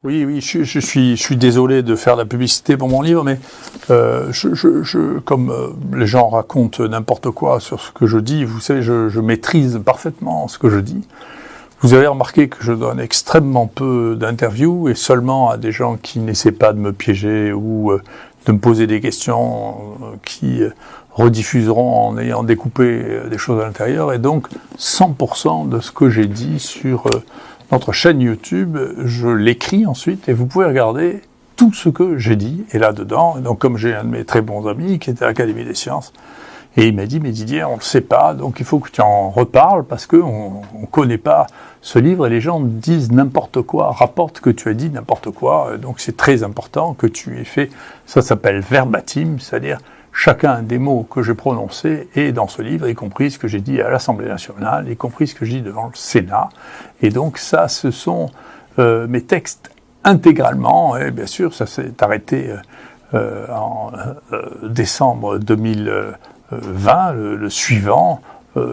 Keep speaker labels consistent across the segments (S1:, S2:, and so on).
S1: Oui, je suis désolé de faire la publicité pour mon livre, mais comme les gens racontent n'importe quoi sur ce que je dis, vous savez, je maîtrise parfaitement ce que je dis. Vous avez remarqué que je donne extrêmement peu d'interviews et seulement à des gens qui n'essaient pas de me piéger ou de me poser des questions qui rediffuseront en ayant découpé des choses à l'intérieur. Et donc, 100% de ce que j'ai dit sur notre chaîne YouTube, je l'écris ensuite et vous pouvez regarder tout ce que j'ai dit est là-dedans. Et donc, comme j'ai un de mes très bons amis qui était à l'Académie des sciences, et il m'a dit, mais Didier, on ne le sait pas, donc il faut que tu en reparles parce qu'on ne connaît pas ce livre et les gens disent n'importe quoi, rapportent que tu as dit n'importe quoi. Donc c'est très important que tu aies fait, ça s'appelle verbatim, c'est-à-dire chacun des mots que j'ai prononcés est dans ce livre, y compris ce que j'ai dit à l'Assemblée nationale, y compris ce que j'ai dit devant le Sénat. Et donc ça, ce sont mes textes intégralement, et bien sûr, ça s'est arrêté en décembre 2020, le suivant,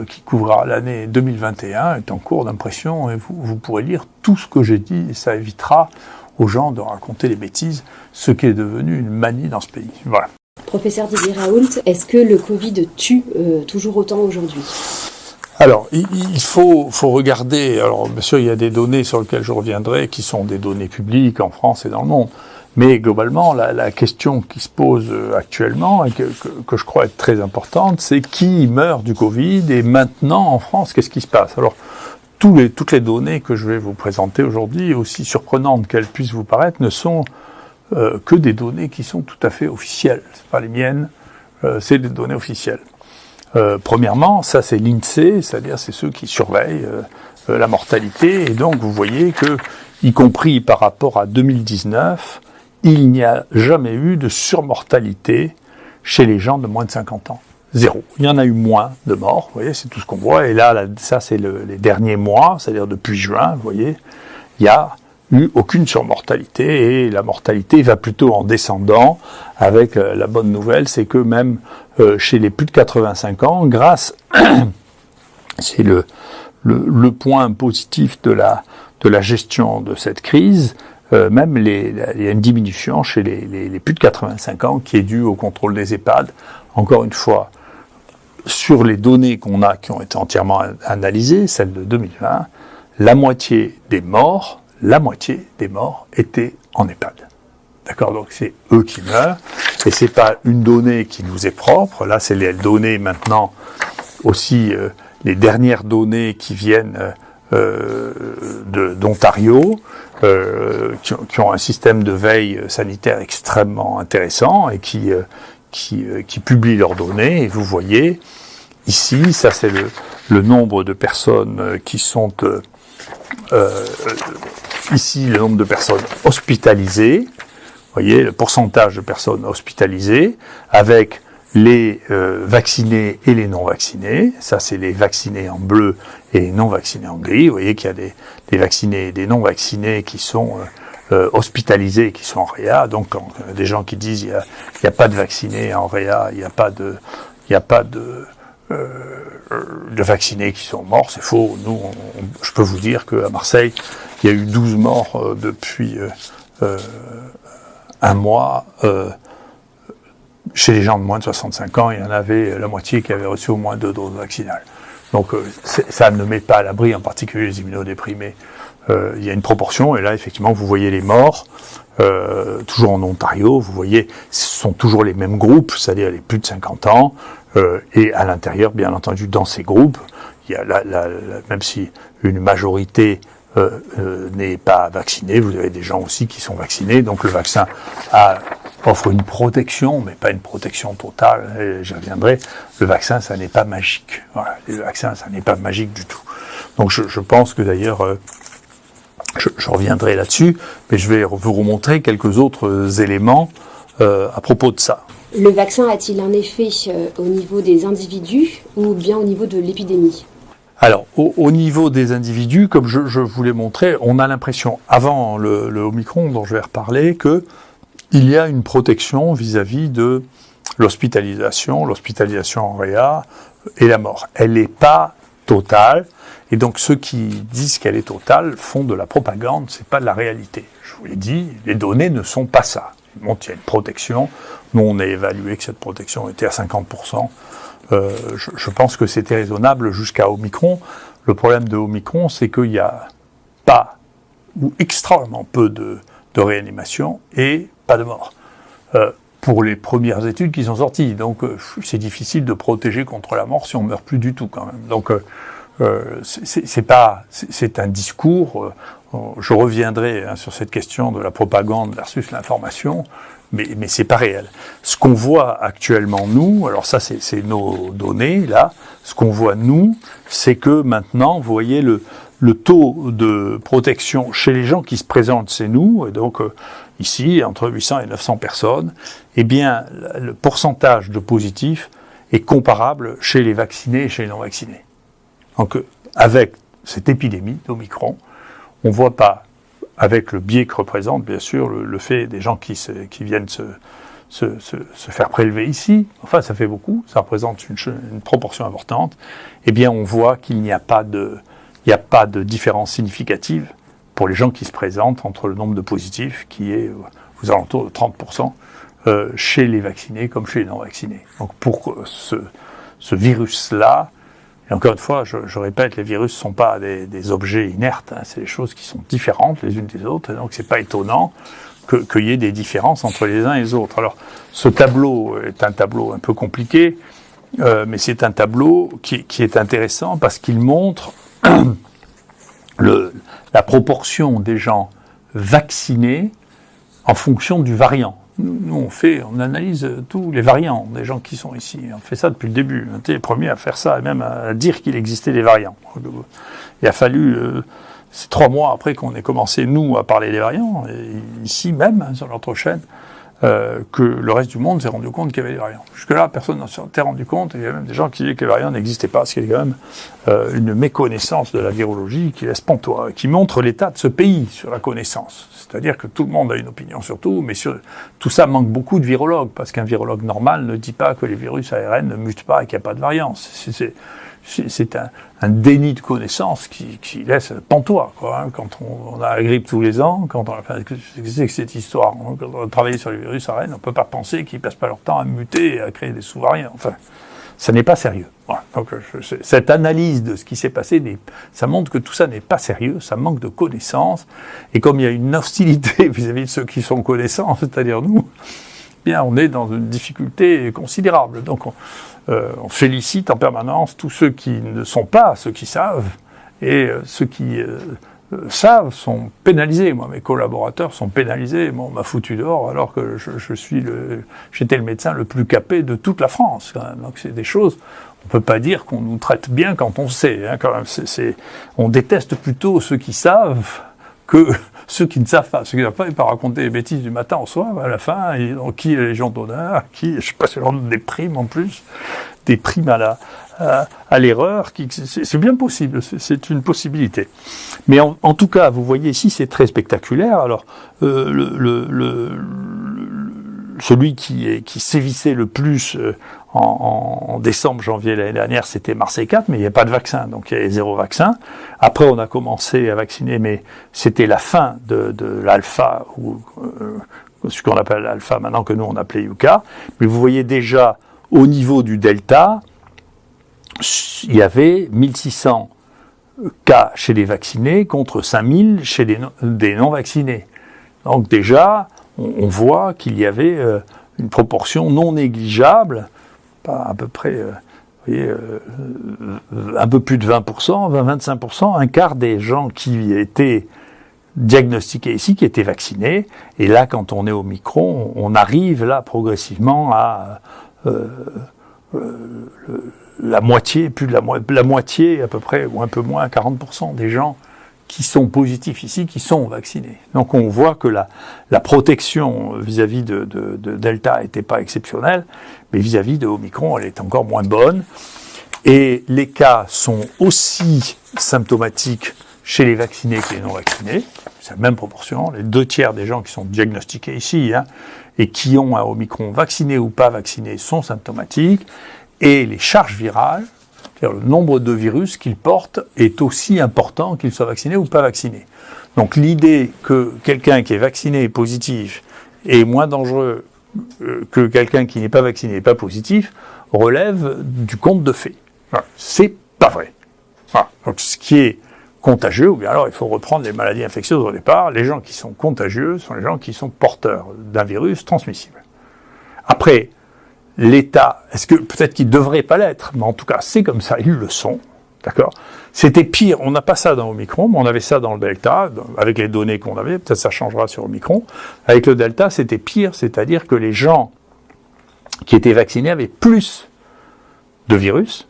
S1: qui couvrira l'année 2021, est en cours d'impression, et vous pourrez lire tout ce que j'ai dit, et ça évitera aux gens de raconter les bêtises, ce qui est devenu une manie dans ce pays. Voilà.
S2: Professeur Didier Raoult, est-ce que le Covid tue toujours autant aujourd'hui ?
S1: Alors, il faut regarder, alors bien sûr il y a des données sur lesquelles je reviendrai, qui sont des données publiques en France et dans le monde, mais globalement la question qui se pose actuellement, et que je crois être très importante, c'est qui meurt du Covid, et maintenant en France, qu'est-ce qui se passe ? Alors, toutes les données que je vais vous présenter aujourd'hui, aussi surprenantes qu'elles puissent vous paraître, ne sont que des données qui sont tout à fait officielles. C'est pas les miennes, c'est des données officielles. Premièrement, ça c'est l'INSEE, c'est-à-dire c'est ceux qui surveillent la mortalité, et donc vous voyez que, y compris par rapport à 2019, il n'y a jamais eu de surmortalité chez les gens de moins de 50 ans. Zéro. Il y en a eu moins de morts, vous voyez, c'est tout ce qu'on voit, et là ça c'est les derniers mois, c'est-à-dire depuis juin, vous voyez, il y a eu aucune surmortalité, et la mortalité va plutôt en descendant, avec la bonne nouvelle, c'est que même chez les plus de 85 ans, grâce, c'est le point positif de la gestion de cette crise, même il y a une diminution chez les plus de 85 ans qui est due au contrôle des EHPAD. Encore une fois, sur les données qu'on a, qui ont été entièrement analysées, celles de 2020, la moitié des morts étaient en EHPAD. D'accord, donc c'est eux qui meurent, et c'est pas une donnée qui nous est propre. Là, c'est les données maintenant aussi, les dernières données qui viennent d'Ontario, qui ont un système de veille sanitaire extrêmement intéressant et qui publient leurs données. Et vous voyez ici, ça c'est le nombre de personnes qui sont ici le nombre de personnes hospitalisées. Vous voyez le pourcentage de personnes hospitalisées avec les vaccinés et les non-vaccinés. Ça, c'est les vaccinés en bleu et les non-vaccinés en gris. Vous voyez qu'il y a des vaccinés et des non-vaccinés qui sont hospitalisés et qui sont en réa. Donc, quand des gens qui disent il y a pas de vaccinés en réa, il n'y a pas de vaccinés qui sont morts, c'est faux. Nous, je peux vous dire qu'à Marseille, il y a eu 12 morts depuis un mois. Chez les gens de moins de 65 ans, il y en avait la moitié qui avaient reçu au moins 2 doses vaccinales. Donc ça ne met pas à l'abri, en particulier les immunodéprimés. Il y a une proportion, et là, effectivement, vous voyez les morts, toujours en Ontario, vous voyez, ce sont toujours les mêmes groupes, c'est-à-dire les plus de 50 ans, et à l'intérieur, bien entendu, dans ces groupes, il y a même si une majorité n'est pas vaccinée, vous avez des gens aussi qui sont vaccinés, donc le vaccin offre une protection, mais pas une protection totale, et j'y reviendrai. Le vaccin, ça n'est pas magique. Voilà, le vaccin, ça n'est pas magique du tout. Donc je pense que d'ailleurs, je reviendrai là-dessus, mais je vais vous remontrer quelques autres éléments à propos de ça.
S2: Le vaccin a-t-il un effet au niveau des individus ou bien au niveau de l'épidémie ?
S1: Alors, au niveau des individus, comme je vous l'ai montré, on a l'impression, avant le Omicron, dont je vais reparler, que il y a une protection vis-à-vis de l'hospitalisation en réa et la mort. Elle n'est pas totale, Et donc ceux qui disent qu'elle est totale font de la propagande, c'est pas de la réalité. Je vous l'ai dit, les données ne sont pas ça. Ils montrent qu'il y a une protection. Nous, on a évalué que cette protection était à 50%. Je pense que c'était raisonnable jusqu'à Omicron. Le problème de Omicron, c'est qu'il n'y a pas ou extrêmement peu de réanimation et pas de mort. Pour les premières études qui sont sorties. Donc, c'est difficile de protéger contre la mort si on meurt plus du tout, quand même. Donc, c'est un discours. Je reviendrai sur cette question de la propagande versus l'information, mais c'est pas réel. Ce qu'on voit actuellement, nous, alors ça, c'est nos données, là. Ce qu'on voit, nous, c'est que maintenant, vous voyez le taux de protection chez les gens qui se présentent chez nous, et donc ici, entre 800 et 900 personnes, eh bien, le pourcentage de positifs est comparable chez les vaccinés et chez les non-vaccinés. Donc, avec cette épidémie d'Omicron, on ne voit pas, avec le biais que représente, bien sûr, le fait des gens qui viennent se faire prélever ici, enfin, ça fait beaucoup, ça représente une proportion importante, eh bien, on voit qu'il n'y a pas de différence significative pour les gens qui se présentent entre le nombre de positifs, qui est aux alentours de 30%, chez les vaccinés comme chez les non-vaccinés. Donc, pour ce virus-là, et encore une fois, je répète, les virus ne sont pas des objets inertes, hein, c'est des choses qui sont différentes les unes des autres, et donc c'est pas étonnant qu'il y ait des différences entre les uns et les autres. Alors, ce tableau est un tableau un peu compliqué, mais c'est un tableau qui est intéressant parce qu'il montre la proportion des gens vaccinés en fonction du variant. Nous, on analyse tous les variants des gens qui sont ici. On fait ça depuis le début. On était les premiers à faire ça et même à dire qu'il existait des variants. Il a fallu, c'est 3 mois après qu'on ait commencé, nous, à parler des variants, et ici même, sur notre chaîne, que le reste du monde s'est rendu compte qu'il y avait des variants. Jusque-là, personne ne s'était rendu compte, et il y a même des gens qui disaient que les variants n'existaient pas, ce qui est quand même une méconnaissance de la virologie qui laisse pantois, qui montre l'état de ce pays sur la connaissance. C'est-à-dire que tout le monde a une opinion sur tout, mais tout ça manque beaucoup de virologues, parce qu'un virologue normal ne dit pas que les virus ARN ne mutent pas et qu'il n'y a pas de variants. C'est un déni de connaissance qui laisse pantois, quoi, hein. Quand on a la grippe tous les ans, quand on a fait c'est que cette histoire, quand on a travaillé sur les virus ARN, on ne peut pas penser qu'ils passent pas leur temps à muter et à créer des sous-variants. Enfin, ça n'est pas sérieux. Voilà. Donc, cette analyse de ce qui s'est passé, ça montre que tout ça n'est pas sérieux, ça manque de connaissances, et comme il y a une hostilité vis-à-vis de ceux qui sont connaissants, c'est-à-dire nous, eh bien, on est dans une difficulté considérable. Donc, on félicite en permanence tous ceux qui ne sont pas, ceux qui savent, et ceux qui savent sont pénalisés. Moi, mes collaborateurs sont pénalisés. Bon, on m'a foutu dehors alors que j'étais le médecin le plus capé de toute la France, quand même. Donc, c'est des choses, on peut pas dire qu'on nous traite bien quand on sait, hein, quand même. On déteste plutôt ceux qui savent que ceux qui ne savent pas. Ceux qui ne savent pas, ils peuvent raconter des bêtises du matin au soir, à la fin, qui est la Légion d'honneur, qui, je sais pas si on donne des primes en plus, des primes à l'erreur, c'est bien possible, c'est une possibilité. Mais en tout cas, vous voyez ici, c'est très spectaculaire. Alors, celui qui sévissait le plus en décembre, janvier l'année dernière, c'était Marseille 4, mais il n'y avait pas de vaccin, donc il y avait 0 vaccin. Après, on a commencé à vacciner, mais c'était la fin de l'alpha, ou ce qu'on appelle l'alpha maintenant, que nous on appelait Yucca. Mais vous voyez déjà, au niveau du delta, il y avait 1600 cas chez les vaccinés contre 5000 chez des non-vaccinés. Donc déjà, on voit qu'il y avait une proportion non négligeable, pas à peu près, vous voyez, un peu plus de 20%, 20-25%, un quart des gens qui étaient diagnostiqués ici, qui étaient vaccinés. Et là, quand on est au Omicron, on arrive là progressivement à la moitié, plus de la moitié à peu près, ou un peu moins, 40% des gens qui sont positifs ici, qui sont vaccinés. Donc on voit que la protection vis-à-vis de Delta n'était pas exceptionnelle, mais vis-à-vis de Omicron, elle est encore moins bonne. Et les cas sont aussi symptomatiques chez les vaccinés que les non-vaccinés. C'est la même proportion. Les 2/3 des gens qui sont diagnostiqués ici, et qui ont un Omicron vacciné ou pas vacciné sont symptomatiques. Et les charges virales, C'est-à-dire le nombre de virus qu'il porte est aussi important qu'il soit vacciné ou pas vacciné. Donc l'idée que quelqu'un qui est vacciné et positif est moins dangereux que quelqu'un qui n'est pas vacciné et pas positif relève du conte de fées. Voilà. C'est pas vrai. Voilà. Donc ce qui est contagieux, ou bien alors il faut reprendre les maladies infectieuses au départ, les gens qui sont contagieux sont les gens qui sont porteurs d'un virus transmissible. Après, l'État, est-ce que peut-être qu'ils ne devraient pas l'être, mais en tout cas c'est comme ça, ils le sont, d'accord ? C'était pire, on n'a pas ça dans Omicron, mais on avait ça dans le Delta, avec les données qu'on avait, peut-être ça changera sur Omicron. Avec le Delta, c'était pire, c'est-à-dire que les gens qui étaient vaccinés avaient plus de virus,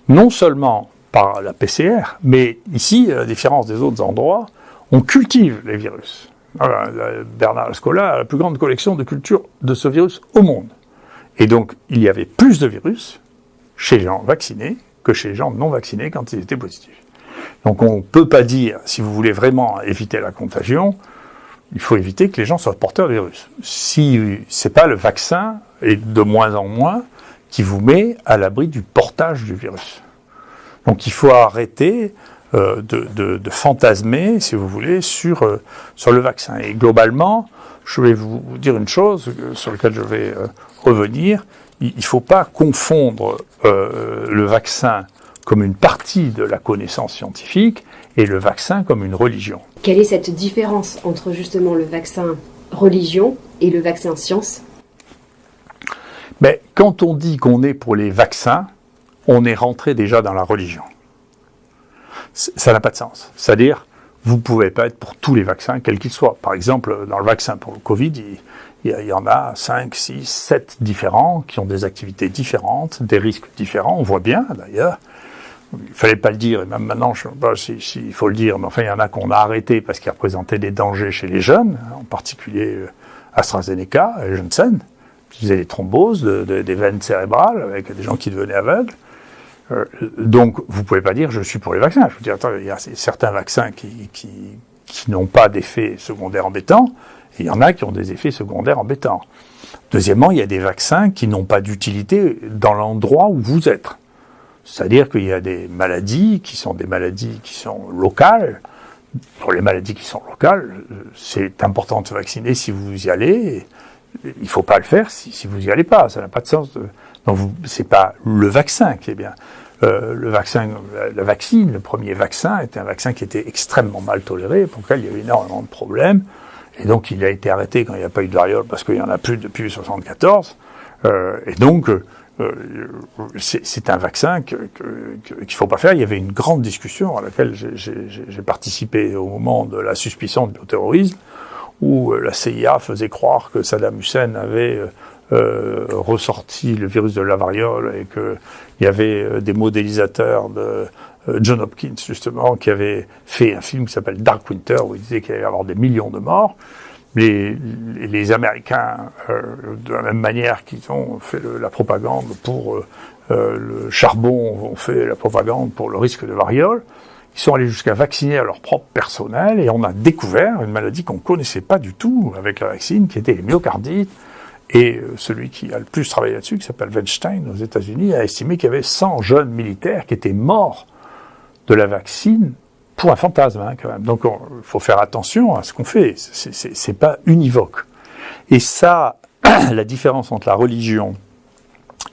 S1: non seulement par la PCR, mais ici, à la différence des autres endroits, on cultive les virus. Voilà, Bernard Scola a la plus grande collection de culture de ce virus au monde. Et donc, il y avait plus de virus chez les gens vaccinés que chez les gens non vaccinés quand ils étaient positifs. Donc, on ne peut pas dire, si vous voulez vraiment éviter la contagion, il faut éviter que les gens soient porteurs de virus. Si c'est pas le vaccin, et de moins en moins, qui vous met à l'abri du portage du virus. Donc, il faut arrêter de fantasmer, si vous voulez, sur le vaccin. Et globalement, je vais vous dire une chose sur laquelle je vais revenir. Il ne faut pas confondre le vaccin comme une partie de la connaissance scientifique et le vaccin comme une religion.
S2: Quelle est cette différence entre justement le vaccin religion et le vaccin science ?
S1: Mais quand on dit qu'on est pour les vaccins, on est rentré déjà dans la religion. Ça n'a pas de sens. C'est-à-dire, vous ne pouvez pas être pour tous les vaccins, quels qu'ils soient. Par exemple, dans le vaccin pour le Covid, il y en a 5, 6, 7 différents qui ont des activités différentes, des risques différents. On voit bien, d'ailleurs. Il ne fallait pas le dire, et même maintenant, je ne sais pas s'il faut le dire, mais enfin, il y en a qu'on a arrêté parce qu'ils représentaient des dangers chez les jeunes, en particulier AstraZeneca et Janssen, qui faisaient des thromboses des veines cérébrales avec des gens qui devenaient aveugles. Donc, vous ne pouvez pas dire « je suis pour les vaccins ». Je veux dire, attends, il y a certains vaccins qui n'ont pas d'effets secondaires embêtants, et il y en a qui ont des effets secondaires embêtants. Deuxièmement, il y a des vaccins qui n'ont pas d'utilité dans l'endroit où vous êtes. C'est-à-dire qu'il y a des maladies qui sont locales. Pour les maladies qui sont locales, c'est important de se vacciner si vous y allez. Il ne faut pas le faire si vous n'y allez pas. Ça n'a pas de sens. Donc, c'est pas le vaccin qui est bien. La vaccine, le premier vaccin, était un vaccin qui était extrêmement mal toléré, pour lequel il y avait énormément de problèmes. Et donc, il a été arrêté quand il n'y a pas eu de variole, parce qu'il n'y en a plus depuis 1974. Et donc, c'est un vaccin qu'il ne faut pas faire. Il y avait une grande discussion à laquelle j'ai participé au moment de la suspicion de bioterrorisme, où la CIA faisait croire que Saddam Hussein avait ressorti le virus de la variole et qu'il y avait des modélisateurs de John Hopkins, justement, qui avait fait un film qui s'appelle Dark Winter, où il disait qu'il allait y avoir des millions de morts. Les Américains, de la même manière qu'ils ont fait la propagande pour le charbon, ont fait la propagande pour le risque de variole, ils sont allés jusqu'à vacciner à leur propre personnel, et on a découvert une maladie qu'on ne connaissait pas du tout avec la vaccine, qui était les myocardites. Et celui qui a le plus travaillé là-dessus, qui s'appelle Weinstein aux États-Unis, a estimé qu'il y avait 100 jeunes militaires qui étaient morts de la vaccine pour un fantasme, quand même. Donc, il faut faire attention à ce qu'on fait. C'est pas univoque. Et ça, la différence entre la religion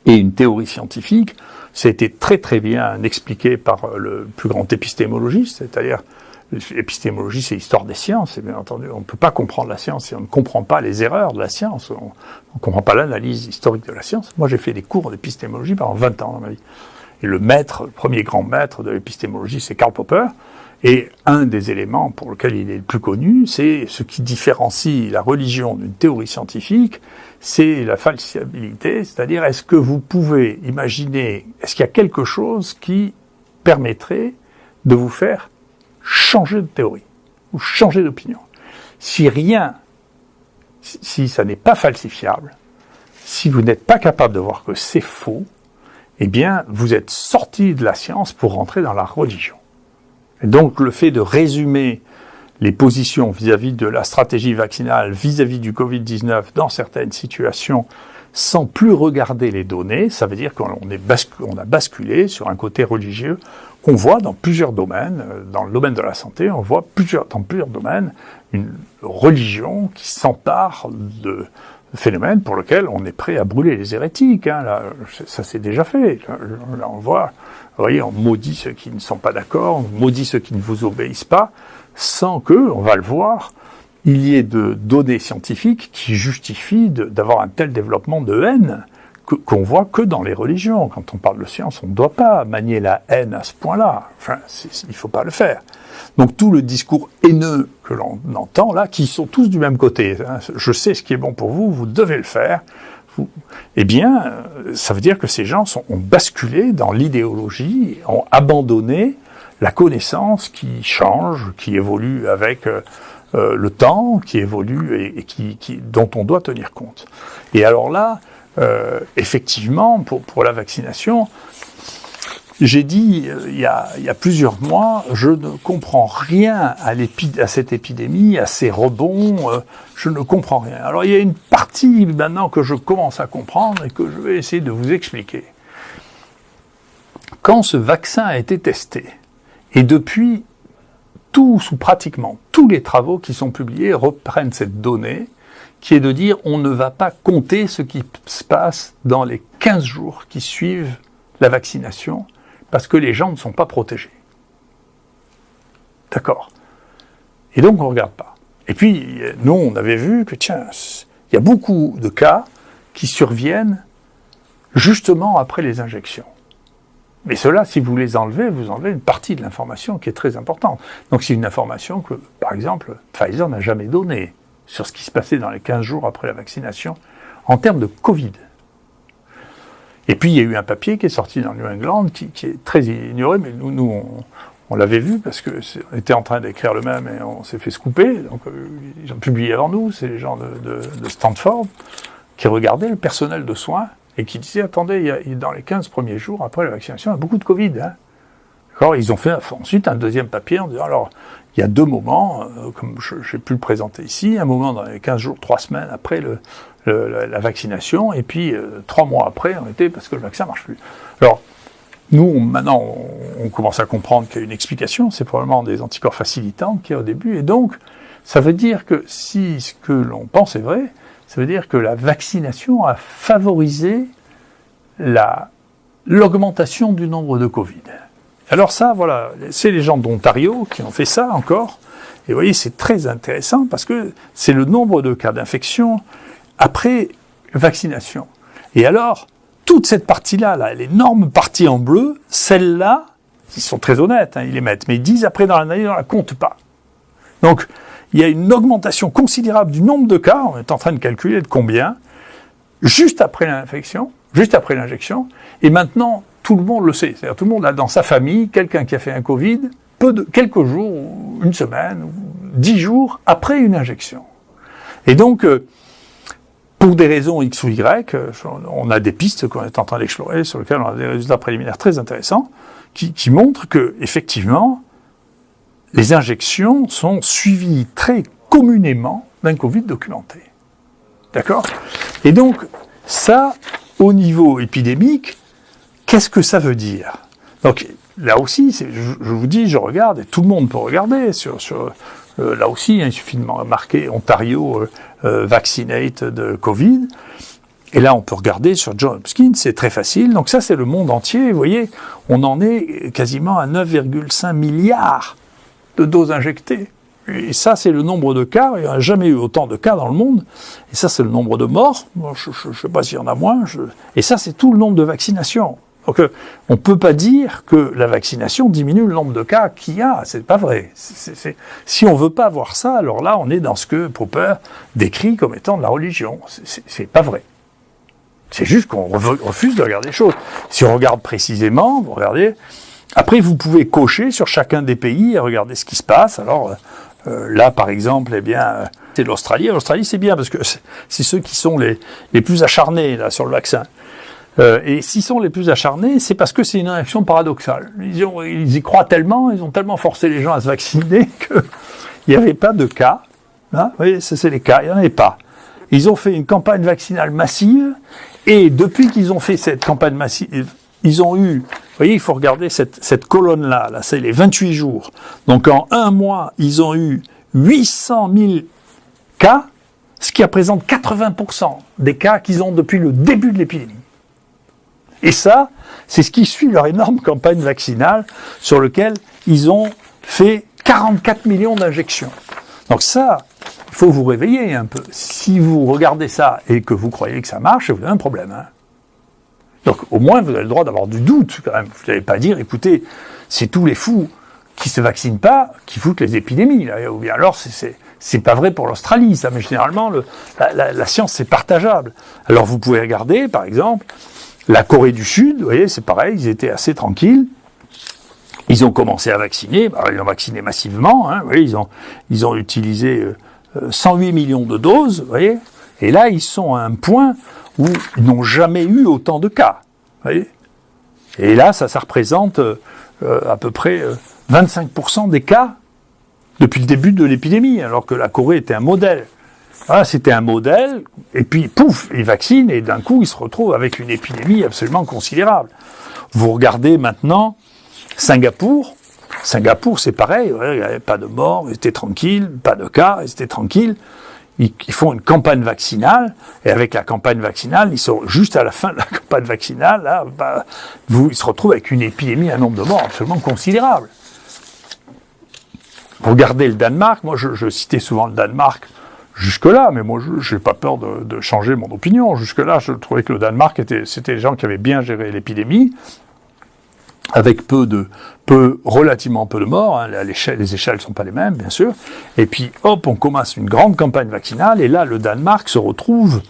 S1: et une théorie scientifique, ça a été très très bien expliqué par le plus grand épistémologiste, c'est-à-dire l'épistémologie, c'est l'histoire des sciences, et bien entendu, on ne peut pas comprendre la science si on ne comprend pas les erreurs de la science, on ne comprend pas l'analyse historique de la science. Moi, j'ai fait des cours d'épistémologie pendant 20 ans dans ma vie. Et le premier grand maître de l'épistémologie, c'est Karl Popper, et un des éléments pour lequel il est le plus connu, c'est ce qui différencie la religion d'une théorie scientifique, c'est la falsifiabilité, c'est-à-dire est-ce que vous pouvez imaginer, est-ce qu'il y a quelque chose qui permettrait de vous faire changer de théorie ou changer d'opinion. Si ça n'est pas falsifiable, si vous n'êtes pas capable de voir que c'est faux, eh bien, vous êtes sorti de la science pour rentrer dans la religion. Et donc, le fait de résumer les positions vis-à-vis de la stratégie vaccinale, vis-à-vis du Covid-19 dans certaines situations, sans plus regarder les données. Ça veut dire qu'on a basculé sur un côté religieux qu'on voit dans plusieurs domaines. Dans le domaine de la santé, on voit dans plusieurs domaines une religion qui s'empare de phénomènes pour lesquels on est prêt à brûler les hérétiques. Hein. Là, ça s'est déjà fait. Là, on voit, vous voyez, on maudit ceux qui ne sont pas d'accord, on maudit ceux qui ne vous obéissent pas, sans que, on va le voir, il y ait de données scientifiques qui justifient d'avoir un tel développement de haine qu'on voit que dans les religions. Quand on parle de science, on ne doit pas manier la haine à ce point-là. Enfin, il ne faut pas le faire. Donc tout le discours haineux que l'on entend là, qui sont tous du même côté, hein, je sais ce qui est bon pour vous, vous devez le faire, eh bien, ça veut dire que ces gens ont basculé dans l'idéologie, ont abandonné la connaissance qui change, qui évolue avec le temps, qui évolue et dont on doit tenir compte. Et alors là, effectivement, pour la vaccination, j'ai dit il y a plusieurs mois, je ne comprends rien à cette épidémie, à ces rebonds, je ne comprends rien. Alors il y a une partie maintenant que je commence à comprendre et que je vais essayer de vous expliquer. Quand ce vaccin a été testé, et depuis pratiquement tous les travaux qui sont publiés reprennent cette donnée, qui est de dire on ne va pas compter ce qui se passe dans les 15 jours qui suivent la vaccination, parce que les gens ne sont pas protégés. D'accord. Et donc on ne regarde pas. Et puis, nous, on avait vu que, tiens, il y a beaucoup de cas qui surviennent justement après les injections. Mais cela, si vous les enlevez, vous enlevez une partie de l'information qui est très importante. Donc c'est une information que, par exemple, Pfizer n'a jamais donnée sur ce qui se passait dans les 15 jours après la vaccination en termes de Covid. Et puis, il y a eu un papier qui est sorti dans New England qui est très ignoré, mais nous on l'avait vu parce qu'on était en train d'écrire le même et on s'est fait scooper. Donc, ils ont publié avant nous, c'est les gens de Stanford qui regardaient le personnel de soins et qui disaient, attendez, dans les 15 premiers jours après la vaccination, il y a beaucoup de Covid. Hein. Alors, ils ont fait ensuite un deuxième papier en disant, alors, il y a deux moments, comme j'ai pu le présenter ici, un moment dans les 15 jours, 3 semaines après la vaccination, et puis 3 mois après, on était parce que le vaccin ne marche plus. Alors, nous, maintenant, on commence à comprendre qu'il y a une explication, c'est probablement des anticorps facilitants qu'il y a au début, et donc, ça veut dire que si ce que l'on pense est vrai, ça veut dire que la vaccination a favorisé l'augmentation du nombre de Covid. Alors ça, voilà, c'est les gens d'Ontario qui ont fait ça encore, et vous voyez, c'est très intéressant parce que c'est le nombre de cas d'infection après vaccination. Et alors, toute cette partie-là, l'énorme partie en bleu, celle-là, ils sont très honnêtes, hein, ils les mettent, mais ils disent après dans l'analyse, on ne la compte pas. Donc, il y a une augmentation considérable du nombre de cas, on est en train de calculer de combien, juste après l'infection, juste après l'injection, et maintenant, tout le monde le sait. C'est-à-dire tout le monde a dans sa famille quelqu'un qui a fait un Covid, quelques jours, une semaine, 10 jours après une injection. Et donc, pour des raisons X ou Y, on a des pistes qu'on est en train d'explorer, sur lesquelles on a des résultats préliminaires très intéressants, qui montrent que, effectivement, les injections sont suivies très communément d'un Covid documenté. D'accord ? Et donc, ça, au niveau épidémique, qu'est-ce que ça veut dire ? Donc, là aussi, je vous dis, je regarde, et tout le monde peut regarder. Là aussi, il suffit de marquer Ontario vaccinate de Covid. Et là, on peut regarder sur Johns Hopkins, c'est très facile. Donc ça, c'est le monde entier. Vous voyez, on en est quasiment à 9,5 milliards de doses injectées. Et ça, c'est le nombre de cas. Il n'y a jamais eu autant de cas dans le monde. Et ça, c'est le nombre de morts. Bon, je ne sais pas s'il y en a moins. Et ça, c'est tout le nombre de vaccinations. Donc, on ne peut pas dire que la vaccination diminue le nombre de cas qu'il y a. C'est pas vrai. Si on ne veut pas voir ça, alors là, on est dans ce que Popper décrit comme étant de la religion. C'est pas vrai. C'est juste qu'on refuse de regarder les choses. Si on regarde précisément, vous regardez. Après, vous pouvez cocher sur chacun des pays et regarder ce qui se passe. Alors là, par exemple, eh bien, c'est l'Australie. L'Australie, c'est bien parce que c'est ceux qui sont les plus acharnés là sur le vaccin. Et s'ils sont les plus acharnés, c'est parce que c'est une réaction paradoxale. Ils y croient tellement, ils ont tellement forcé les gens à se vacciner qu'il n'y avait pas de cas. Hein, vous voyez, ça c'est les cas, il n'y en avait pas. ils ont fait une campagne vaccinale massive, et depuis qu'ils ont fait cette campagne massive, ils ont eu, vous voyez, il faut regarder cette colonne-là, là, c'est les 28 jours. Donc en un mois, ils ont eu 800 000 cas, ce qui représente 80% des cas qu'ils ont depuis le début de l'épidémie. Et ça, c'est ce qui suit leur énorme campagne vaccinale sur laquelle ils ont fait 44 millions d'injections. Donc ça, il faut vous réveiller un peu. Si vous regardez ça et que vous croyez que ça marche, vous avez un problème. Hein. Donc au moins, vous avez le droit d'avoir du doute quand même. Vous n'allez pas dire, écoutez, c'est tous les fous qui se vaccinent pas qui foutent les épidémies. Là. Ou bien alors, c'est pas vrai pour l'Australie, ça. Mais généralement, la science, c'est partageable. Alors vous pouvez regarder, par exemple, la Corée du Sud, vous voyez, c'est pareil, ils étaient assez tranquilles. Ils ont commencé à vacciner, ils ont vacciné massivement, hein, vous voyez, ils ont utilisé 108 millions de doses, vous voyez, et là, ils sont à un point où ils n'ont jamais eu autant de cas, vous voyez. Et là, ça représente à peu près 25% des cas depuis le début de l'épidémie, alors que la Corée était un modèle. Voilà, c'était un modèle, et puis, pouf, ils vaccinent, et d'un coup, ils se retrouvent avec une épidémie absolument considérable. Vous regardez maintenant Singapour, c'est pareil, il n'y avait pas de morts, ils étaient tranquilles, pas de cas, ils étaient tranquilles. Ils font une campagne vaccinale, et avec la campagne vaccinale, ils sont juste à la fin de la campagne vaccinale, là, ils se retrouvent avec une épidémie, un nombre de morts absolument considérable. Regardez le Danemark, moi je citais souvent le Danemark jusque-là, mais moi je n'ai pas peur de changer mon opinion. Jusque-là, je trouvais que le Danemark, c'était les gens qui avaient bien géré l'épidémie, avec relativement peu de morts, hein, les échelles ne sont pas les mêmes, bien sûr, et puis hop, on commence une grande campagne vaccinale, et là, le Danemark se retrouve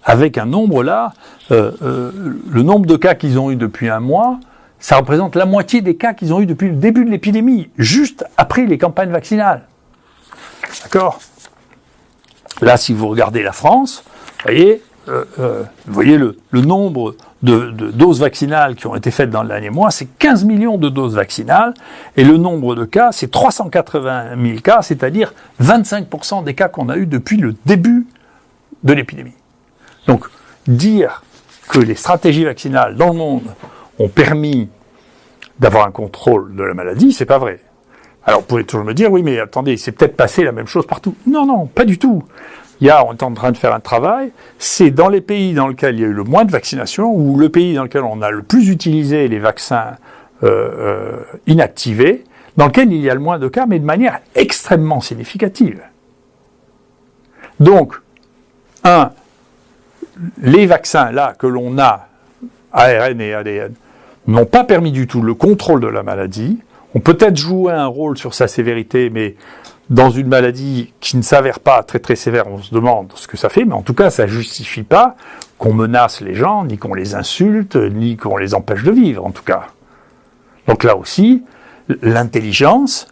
S1: avec un nombre là, le nombre de cas qu'ils ont eu depuis un mois, ça représente la moitié des cas qu'ils ont eu depuis le début de l'épidémie, juste après les campagnes vaccinales. D'accord ? Là, si vous regardez la France, vous voyez le nombre de doses vaccinales qui ont été faites dans le dernier mois, c'est 15 millions de doses vaccinales, et le nombre de cas, c'est 380 000 cas, c'est-à-dire 25% des cas qu'on a eu depuis le début de l'épidémie. Donc, dire que les stratégies vaccinales dans le monde ont permis d'avoir un contrôle de la maladie, c'est pas vrai. Alors, vous pouvez toujours me dire, oui, mais attendez, c'est peut-être passé la même chose partout. Non, pas du tout. On est en train de faire un travail, c'est dans les pays dans lesquels il y a eu le moins de vaccination, ou le pays dans lequel on a le plus utilisé les vaccins inactivés, dans lequel il y a le moins de cas, mais de manière extrêmement significative. Donc, les vaccins là que l'on a, ARN et ADN, n'ont pas permis du tout le contrôle de la maladie, ont peut-être joué un rôle sur sa sévérité, mais dans une maladie qui ne s'avère pas très très sévère, on se demande ce que ça fait, mais en tout cas, ça ne justifie pas qu'on menace les gens, ni qu'on les insulte, ni qu'on les empêche de vivre, en tout cas. Donc là aussi, l'intelligence,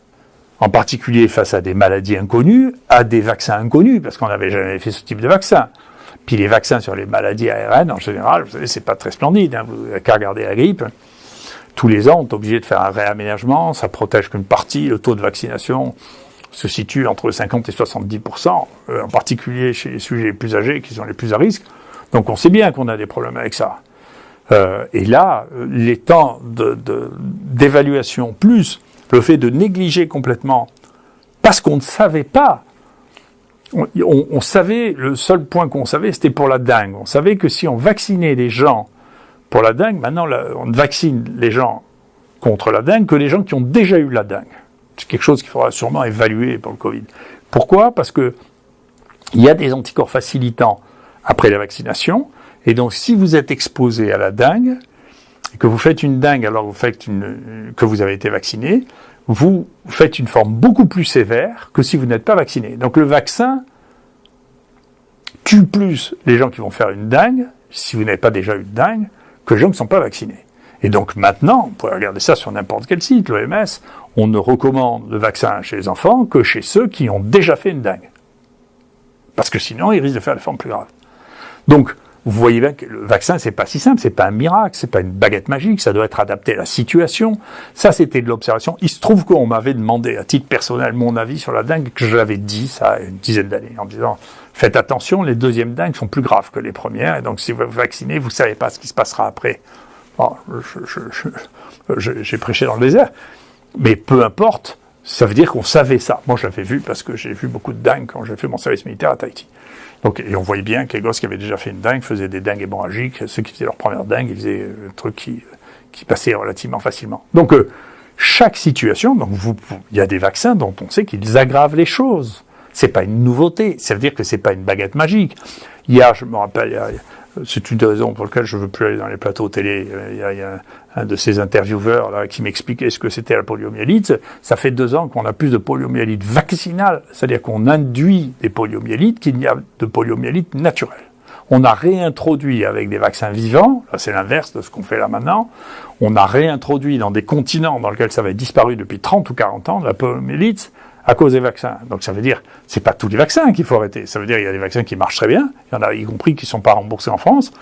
S1: en particulier face à des maladies inconnues, à des vaccins inconnus, parce qu'on n'avait jamais fait ce type de vaccin. Puis les vaccins sur les maladies ARN, en général, vous savez, c'est pas très splendide, hein, vous n'avez qu'à regarder la grippe. Tous les ans, on est obligé de faire un réaménagement, ça protège qu'une partie, le taux de vaccination se situe entre 50 et 70%, en particulier chez les sujets les plus âgés qui sont les plus à risque. Donc on sait bien qu'on a des problèmes avec ça. Et là, les temps d'évaluation plus le fait de négliger complètement, parce qu'on ne savait pas, on savait, le seul point qu'on savait, c'était pour la dengue. On savait que si on vaccinait les gens pour la dengue, maintenant on ne vaccine les gens contre la dengue que les gens qui ont déjà eu la dengue. C'est quelque chose qu'il faudra sûrement évaluer pour le Covid. Pourquoi ? Parce que il y a des anticorps facilitants après la vaccination, et donc si vous êtes exposé à la dengue, et que vous faites une dengue alors que vous avez été vacciné, vous faites une forme beaucoup plus sévère que si vous n'êtes pas vacciné. Donc le vaccin tue plus les gens qui vont faire une dengue, si vous n'avez pas déjà eu de dengue, que les gens qui ne sont pas vaccinés. Et donc maintenant, vous pouvez regarder ça sur n'importe quel site, l'OMS, on ne recommande le vaccin chez les enfants que chez ceux qui ont déjà fait une dengue. Parce que sinon, ils risquent de faire des formes plus graves. Donc, vous voyez bien que le vaccin, c'est pas si simple, c'est pas un miracle, c'est pas une baguette magique, ça doit être adapté à la situation. Ça, c'était de l'observation. Il se trouve qu'on m'avait demandé, à titre personnel, mon avis sur la dengue, que je l'avais dit, ça, une dizaine d'années, en disant, faites attention, les deuxièmes dengues sont plus graves que les premières, et donc si vous vous vaccinez, vous savez pas ce qui se passera après. Bon, j'ai prêché dans le désert, mais peu importe, ça veut dire qu'on savait ça. Moi, je l'avais vu parce que j'ai vu beaucoup de dingues quand j'ai fait mon service militaire à Tahiti. Donc, et on voyait bien que les gosses qui avaient déjà fait une dingue faisaient des dingues hémorragiques. Ceux qui faisaient leur première dingue, ils faisaient un truc qui passait relativement facilement. Donc, chaque situation, donc il y a des vaccins dont on sait qu'ils aggravent les choses. C'est pas une nouveauté. Ça veut dire que c'est pas une baguette magique. Hier, je me rappelle, c'est une des raisons pour lesquelles je veux plus aller dans les plateaux télé. Il y a un de ces intervieweurs là qui m'expliquait ce que c'était la poliomyélite. Ça fait 2 ans qu'on a plus de poliomyélite vaccinale, c'est-à-dire qu'on induit des poliomyélites qu'il n'y a de poliomyélite naturelle. On a réintroduit avec des vaccins vivants, là c'est l'inverse de ce qu'on fait là maintenant, on a réintroduit dans des continents dans lesquels ça avait disparu depuis 30 ou 40 ans, de la poliomyélite, à cause des vaccins. Donc ça veut dire, c'est pas tous les vaccins qu'il faut arrêter. Ça veut dire, il y a des vaccins qui marchent très bien, il y en a y compris qui sont pas remboursés en France,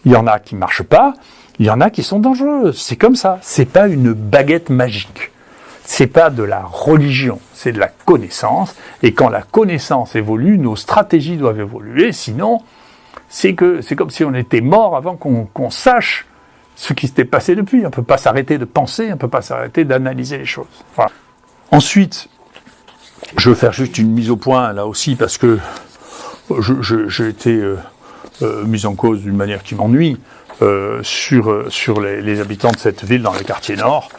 S1: il y en a qui marchent pas, il y en a qui sont dangereux. C'est comme ça. C'est pas une baguette magique. C'est pas de la religion. C'est de la connaissance. Et quand la connaissance évolue, nos stratégies doivent évoluer. Sinon, c'est comme si on était mort avant qu'on sache ce qui s'était passé depuis. On peut pas s'arrêter de penser, on peut pas s'arrêter d'analyser les choses. Voilà. Ensuite, je veux faire juste une mise au point là aussi parce que j'ai été mis en cause d'une manière qui m'ennuie sur les habitants de cette ville dans les quartiers nord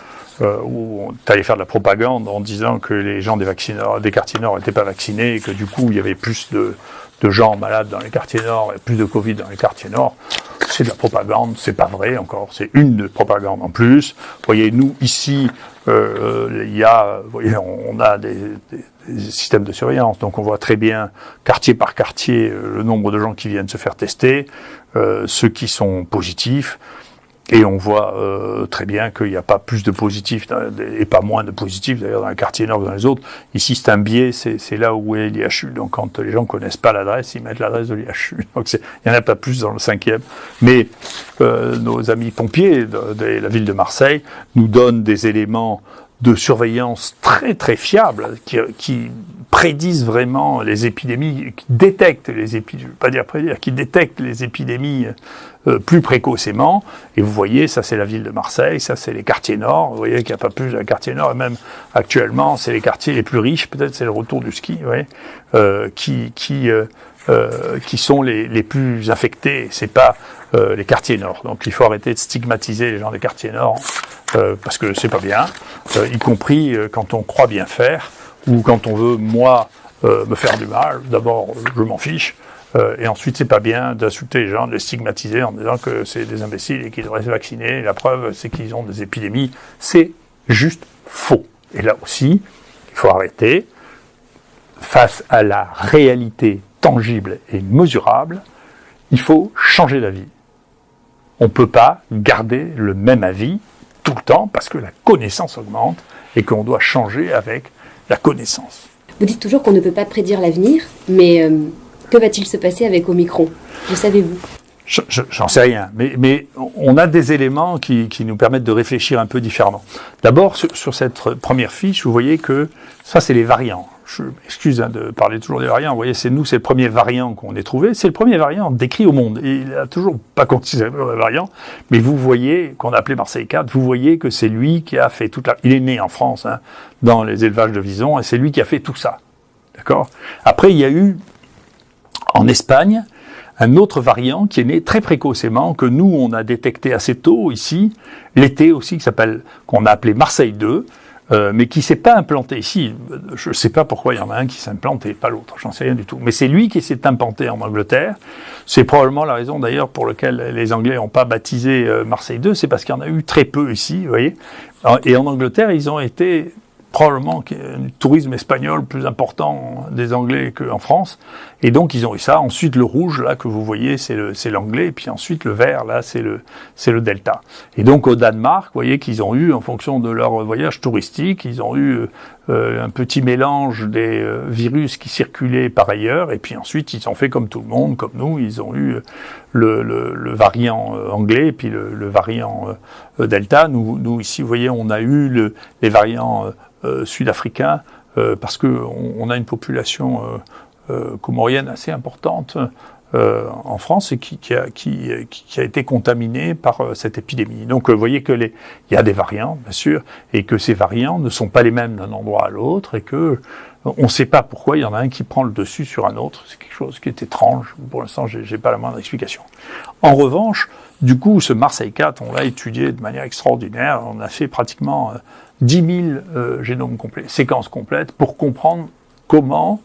S1: où on est allé faire de la propagande en disant que les gens des quartiers nord n'étaient pas vaccinés et que du coup il y avait plus de gens malades dans les quartiers nord et plus de Covid dans les quartiers nord. C'est de la propagande, c'est pas vrai encore, c'est une de propagande en plus. Vous voyez, nous ici, on a des systèmes de surveillance, donc on voit très bien quartier par quartier le nombre de gens qui viennent se faire tester, ceux qui sont positifs, et on voit très bien qu'il n'y a pas plus de positifs et pas moins de positifs d'ailleurs dans les quartiers nord que dans les autres. Ici c'est un biais, c'est là où est l'IHU, donc quand les gens connaissent pas l'adresse, ils mettent l'adresse de l'IHU. Donc il n'y en a pas plus dans le 5e. Mais nos amis pompiers de la ville de Marseille nous donnent des éléments de surveillance très très fiables qui prédisent vraiment les épidémies, qui détectent les épidémies, je ne veux pas dire prédire, qui détectent les épidémies plus précocement. Et vous voyez, ça c'est la ville de Marseille, ça c'est les quartiers nord. Vous voyez qu'il n'y a pas plus de quartiers nord, et même actuellement, c'est les quartiers les plus riches, peut-être c'est le retour du ski, vous voyez, qui sont les plus infectés. C'est pas les quartiers nord. Donc il faut arrêter de stigmatiser les gens des quartiers nord parce que c'est pas bien, y compris quand on croit bien faire ou quand on veut moi me faire du mal. D'abord, je m'en fiche. Et ensuite, c'est pas bien d'insulter les gens, de les stigmatiser en disant que c'est des imbéciles et qu'ils devraient se vacciner. Et la preuve, c'est qu'ils ont des épidémies. C'est juste faux. Et là aussi, il faut arrêter. Face à la réalité tangible et mesurable, il faut changer d'avis. On ne peut pas garder le même avis tout le temps parce que la connaissance augmente et qu'on doit changer avec la connaissance.
S2: Vous dites toujours qu'on ne peut pas prédire l'avenir, mais que va-t-il se passer avec Omicron ? Le savez-vous ?
S1: J'en sais rien, mais on a des éléments qui nous permettent de réfléchir un peu différemment. D'abord, sur cette première fiche, vous voyez que ça, c'est les variants. Je m'excuse de parler toujours des variants. Vous voyez, c'est le premier variant qu'on ait trouvé. C'est le premier variant décrit au monde. Et il n'a toujours pas considéré comme un variant. Mais vous voyez, qu'on a appelé Marseille 4, vous voyez que c'est lui qui a fait il est né en France, dans les élevages de visons, et c'est lui qui a fait tout ça. D'accord ? Après, il y a eu, en Espagne, un autre variant qui est né très précocement, que nous, on a détecté assez tôt ici, l'été aussi, qu'on a appelé Marseille 2, mais qui s'est pas implanté ici. Je sais pas pourquoi il y en a un qui s'est implanté, pas l'autre, j'en sais rien du tout. Mais c'est lui qui s'est implanté en Angleterre. C'est probablement la raison d'ailleurs pour laquelle les Anglais n'ont pas baptisé Marseille 2, c'est parce qu'il y en a eu très peu ici, vous voyez. Et en Angleterre, ils ont été probablement un tourisme espagnol plus important des Anglais qu'en France. Et donc, ils ont eu ça. Ensuite, le rouge, là, que vous voyez, c'est l'anglais. Et puis ensuite, le vert, là, c'est le delta. Et donc, au Danemark, vous voyez qu'ils ont eu, en fonction de leur voyage touristique, ils ont eu un petit mélange des virus qui circulaient par ailleurs, et puis ensuite ils ont fait comme tout le monde, comme nous, ils ont eu le variant anglais, et puis le variant Delta. Nous ici, vous voyez, on a eu les variants sud-africains, parce qu'on a une population comorienne assez importante en France et qui a été contaminée par cette épidémie. Donc vous voyez que il y a des variants, bien sûr, et que ces variants ne sont pas les mêmes d'un endroit à l'autre, et que on ne sait pas pourquoi il y en a un qui prend le dessus sur un autre. C'est quelque chose qui est étrange. Pour l'instant, j'ai pas la moindre explication. En revanche, du coup, ce Marseille 4, on l'a étudié de manière extraordinaire. On a fait pratiquement 10 000 génomes complets, séquences complètes, pour comprendre comment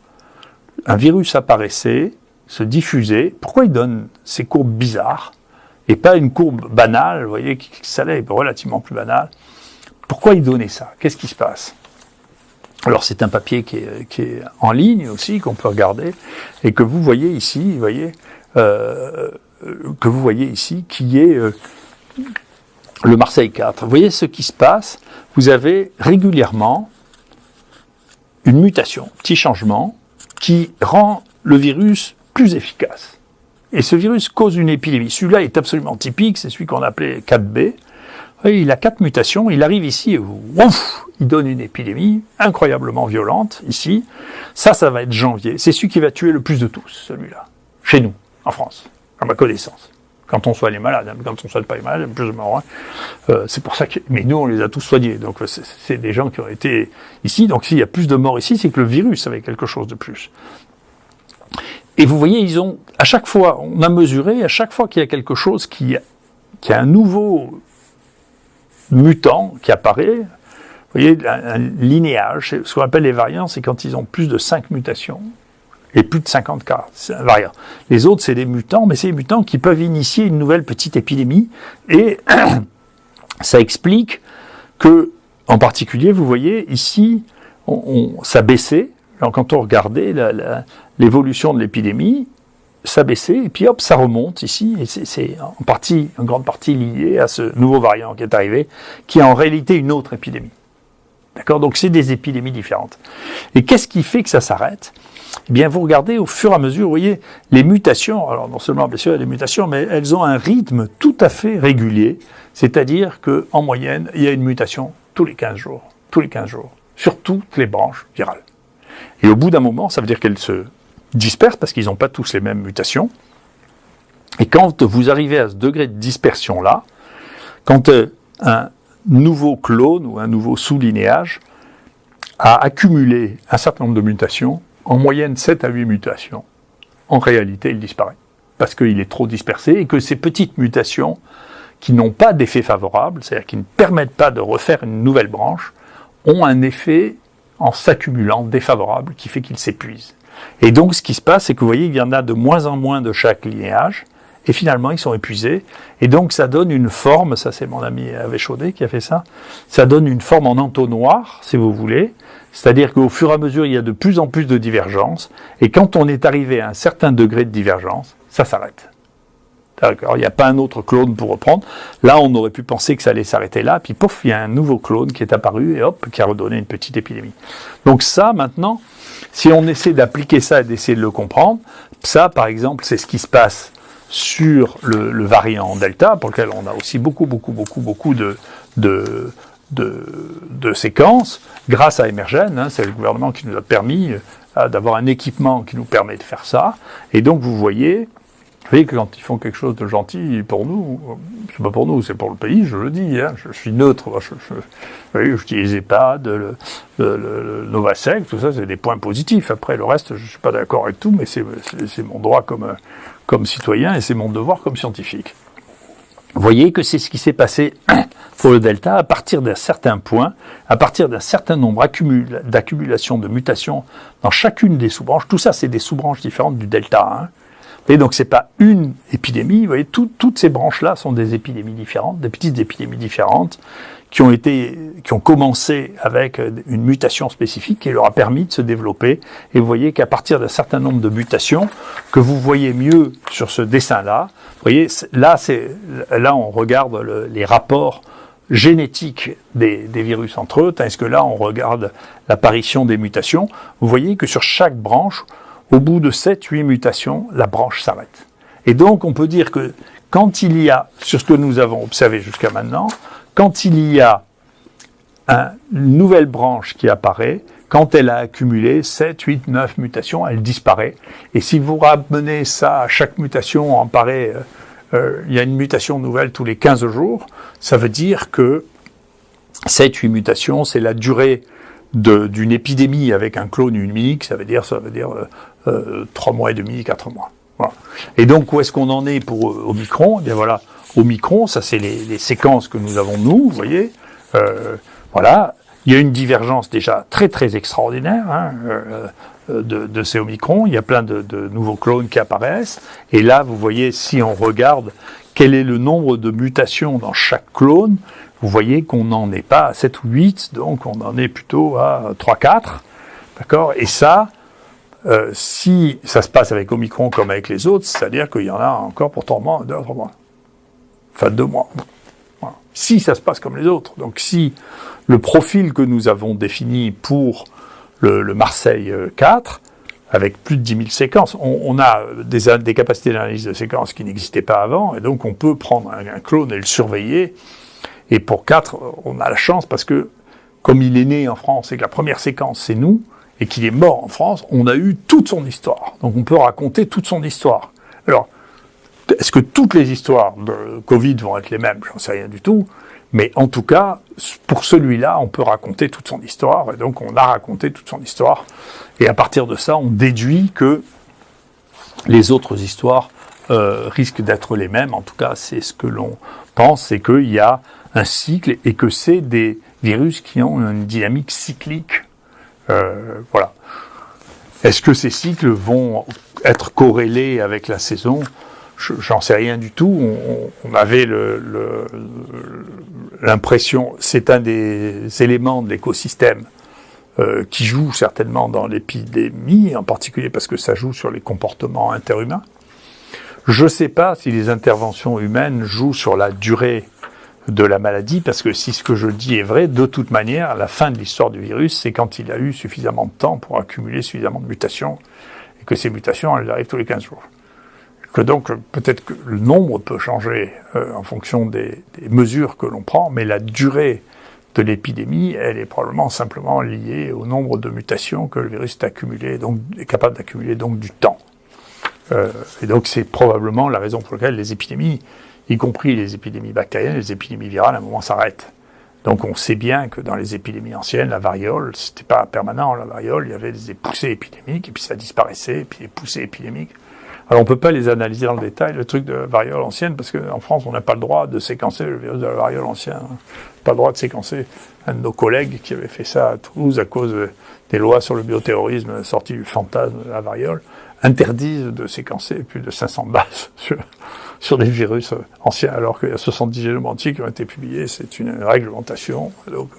S1: un virus apparaissait, se diffusait. Pourquoi il donne ces courbes bizarres et pas une courbe banale, vous voyez, qui allait relativement plus banale. Pourquoi il donnait ça? Qu'est-ce qui se passe? Alors c'est un papier qui est en ligne aussi, qu'on peut regarder, et que vous voyez ici, vous voyez, qui est le Marseille 4. Vous voyez ce qui se passe? Vous avez régulièrement une mutation, petit changement, qui rend le virus plus efficace. Et ce virus cause une épidémie. Celui-là est absolument typique, c'est celui qu'on appelait 4B. Il a 4 mutations, il arrive ici et ouf, il donne une épidémie incroyablement violente, ici. Ça va être janvier. C'est celui qui va tuer le plus de tous, celui-là. Chez nous, en France, à ma connaissance. Quand on soigne les malades, quand on ne soigne pas les malades, il y a plus de morts. C'est pour ça que... Mais nous, on les a tous soignés. Donc, c'est des gens qui ont été ici. Donc, s'il y a plus de morts ici, c'est que le virus avait quelque chose de plus. Et vous voyez, à chaque fois, on a mesuré, à chaque fois qu'il y a quelque chose qui a un nouveau mutant qui apparaît, vous voyez, un linéage, ce qu'on appelle les variants, c'est quand ils ont plus de 5 mutations et plus de 50 cas, c'est un variant. Les autres, c'est des mutants, mais c'est des mutants qui peuvent initier une nouvelle petite épidémie, et ça explique que, en particulier, vous voyez, ici, ça baissait. Alors, quand on regardait l'évolution de l'épidémie, ça baissait, et puis hop, ça remonte ici, et c'est en grande partie lié à ce nouveau variant qui est arrivé, qui est en réalité une autre épidémie. D'accord? Donc c'est des épidémies différentes. Et qu'est-ce qui fait que ça s'arrête? Eh bien, vous regardez au fur et à mesure, vous voyez, les mutations, alors non seulement, bien sûr, il y a des mutations, mais elles ont un rythme tout à fait régulier, c'est-à-dire qu'en moyenne, il y a une mutation tous les 15 jours, sur toutes les branches virales. Et au bout d'un moment, ça veut dire qu'elles se dispersent, parce qu'ils n'ont pas tous les mêmes mutations. Et quand vous arrivez à ce degré de dispersion-là, quand un nouveau clone ou un nouveau sous-linéage a accumulé un certain nombre de mutations, en moyenne 7 à 8 mutations, en réalité, il disparaît. Parce qu'il est trop dispersé, et que ces petites mutations qui n'ont pas d'effet favorable, c'est-à-dire qui ne permettent pas de refaire une nouvelle branche, ont un effet en s'accumulant défavorable qui fait qu'ils s'épuisent. Et donc ce qui se passe, c'est que vous voyez, il y en a de moins en moins de chaque linéage, et finalement ils sont épuisés, et donc ça donne une forme, ça c'est mon ami Hervé Chaudet qui a fait ça, ça donne une forme en entonnoir, si vous voulez, c'est-à-dire qu'au fur et à mesure il y a de plus en plus de divergences, et quand on est arrivé à un certain degré de divergence, ça s'arrête. D'accord, il n'y a pas un autre clone pour reprendre. Là, on aurait pu penser que ça allait s'arrêter là, puis pouf, il y a un nouveau clone qui est apparu, et hop, qui a redonné une petite épidémie. Donc ça, maintenant, si on essaie d'appliquer ça et d'essayer de le comprendre, ça, par exemple, c'est ce qui se passe sur le variant Delta, pour lequel on a aussi beaucoup de séquences, grâce à Emergen, c'est le gouvernement qui nous a permis d'avoir un équipement qui nous permet de faire ça, et donc vous voyez que quand ils font quelque chose de gentil pour nous, c'est pas pour nous, c'est pour le pays, je le dis, je suis neutre, j'utilisais pas le Novasec, tout ça, c'est des points positifs. Après, le reste, je suis pas d'accord avec tout, mais c'est mon droit comme citoyen et c'est mon devoir comme scientifique. Vous voyez que c'est ce qui s'est passé pour le Delta à partir d'un certain point, à partir d'un certain nombre d'accumulations de mutations dans chacune des sous-branches. Tout ça, c'est des sous-branches différentes du Delta, Et donc, c'est pas une épidémie. Vous voyez, toutes ces branches-là sont des épidémies différentes, des petites épidémies différentes, qui ont commencé avec une mutation spécifique qui leur a permis de se développer. Et vous voyez qu'à partir d'un certain nombre de mutations, que vous voyez mieux sur ce dessin-là, vous voyez, là on regarde les rapports génétique des virus entre eux, tandis que là, on regarde l'apparition des mutations. Vous voyez que sur chaque branche, au bout de 7-8 mutations, la branche s'arrête. Et donc, on peut dire que quand il y a, sur ce que nous avons observé jusqu'à maintenant, quand il y a une nouvelle branche qui apparaît, quand elle a accumulé 7, 8, 9 mutations, elle disparaît. Et si vous ramenez ça à chaque mutation, en paraît, il y a une mutation nouvelle tous les 15 jours, ça veut dire que 7, 8 mutations, c'est la durée d'une épidémie avec un clone unique, ça veut dire 3 mois et demi, 4 mois. Voilà. Et donc, où est-ce qu'on en est pour Omicron ? Eh bien voilà, Omicron, ça c'est les séquences que nous avons nous, vous voyez. Voilà, il y a une divergence déjà très très extraordinaire de ces Omicron. Il y a plein de nouveaux clones qui apparaissent. Et là, vous voyez, si on regarde quel est le nombre de mutations dans chaque clone, vous voyez qu'on n'en est pas à 7 ou 8, donc on en est plutôt à 3-4. D'accord ? Et ça, si ça se passe avec Omicron comme avec les autres, c'est-à-dire qu'il y en a encore pour 3 mois, 2 à 3 mois. Enfin, 2 mois. Voilà. Si ça se passe comme les autres. Donc si le profil que nous avons défini pour le Marseille 4, avec plus de 10 000 séquences, on a des capacités d'analyse de séquences qui n'existaient pas avant, et donc on peut prendre un clone et le surveiller. Et pour 4, on a la chance parce que, comme il est né en France et que la première séquence c'est nous, et qu'il est mort en France, on a eu toute son histoire. Donc on peut raconter toute son histoire. Alors, est-ce que toutes les histoires de Covid vont être les mêmes ? J'en sais rien du tout. Mais en tout cas, pour celui-là, on peut raconter toute son histoire. Et donc on a raconté toute son histoire. Et à partir de ça, on déduit que les autres histoires risquent d'être les mêmes. En tout cas, c'est ce que l'on pense, c'est qu'il y a un cycle et que c'est des virus qui ont une dynamique cyclique. Voilà. Est-ce que ces cycles vont être corrélés avec la saison ? J'en sais rien du tout. On avait l'impression, c'est un des éléments de l'écosystème qui joue certainement dans l'épidémie, en particulier parce que ça joue sur les comportements interhumains. Je ne sais pas si les interventions humaines jouent sur la durée de la maladie, parce que si ce que je dis est vrai, de toute manière, la fin de l'histoire du virus, c'est quand il a eu suffisamment de temps pour accumuler suffisamment de mutations, et que ces mutations, elles arrivent tous les 15 jours. Que donc, peut-être que le nombre peut changer en fonction des mesures que l'on prend, mais la durée de l'épidémie, elle est probablement simplement liée au nombre de mutations que le virus est accumulé, donc est capable d'accumuler donc du temps. Et donc c'est probablement la raison pour laquelle les épidémies, y compris les épidémies bactériennes, les épidémies virales, à un moment s'arrêtent. Donc on sait bien que dans les épidémies anciennes, la variole, c'était pas permanent, la variole, il y avait des poussées épidémiques, et puis ça disparaissait, et puis les poussées épidémiques. Alors on peut pas les analyser dans le détail, le truc de variole ancienne, parce qu'en France, on n'a pas le droit de séquencer le virus de la variole ancienne. Pas le droit de séquencer. Un de nos collègues qui avait fait ça à Toulouse à cause des lois sur le bioterrorisme sorties du fantasme de la variole, interdisent de séquencer plus de 500 bases sur des virus anciens, alors qu'il y a 70 génomes entiers qui ont été publiés. C'est une réglementation. Donc,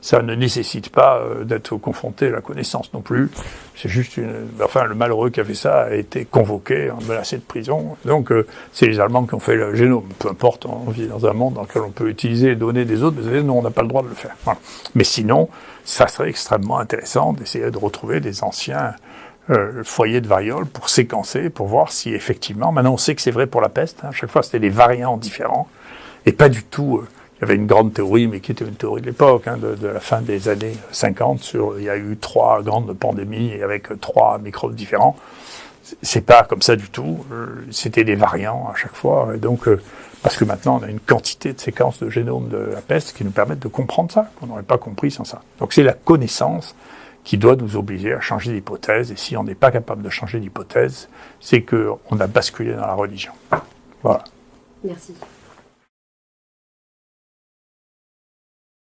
S1: ça ne nécessite pas d'être confronté à la connaissance non plus. C'est juste le malheureux qui a fait ça a été convoqué, menacé de prison. Donc, c'est les Allemands qui ont fait le génome. Peu importe, on vit dans un monde dans lequel on peut utiliser les données des autres, mais nous, on n'a pas le droit de le faire. Voilà. Mais sinon, ça serait extrêmement intéressant d'essayer de retrouver des anciens foyers de variole pour séquencer, pour voir si effectivement, maintenant on sait que c'est vrai pour la peste, à chaque fois c'était des variants différents, et pas du tout, il y avait une grande théorie, mais qui était une théorie de l'époque, de la fin des années 50, il y a eu 3 grandes pandémies avec 3 microbes différents. C'est pas comme ça du tout, c'était des variants à chaque fois, et donc, parce que maintenant on a une quantité de séquences de génome de la peste qui nous permettent de comprendre ça, qu'on n'aurait pas compris sans ça. Donc c'est la connaissance qui doit nous obliger à changer d'hypothèse, et si on n'est pas capable de changer d'hypothèse, c'est qu'on a basculé dans la religion. Voilà.
S2: Merci.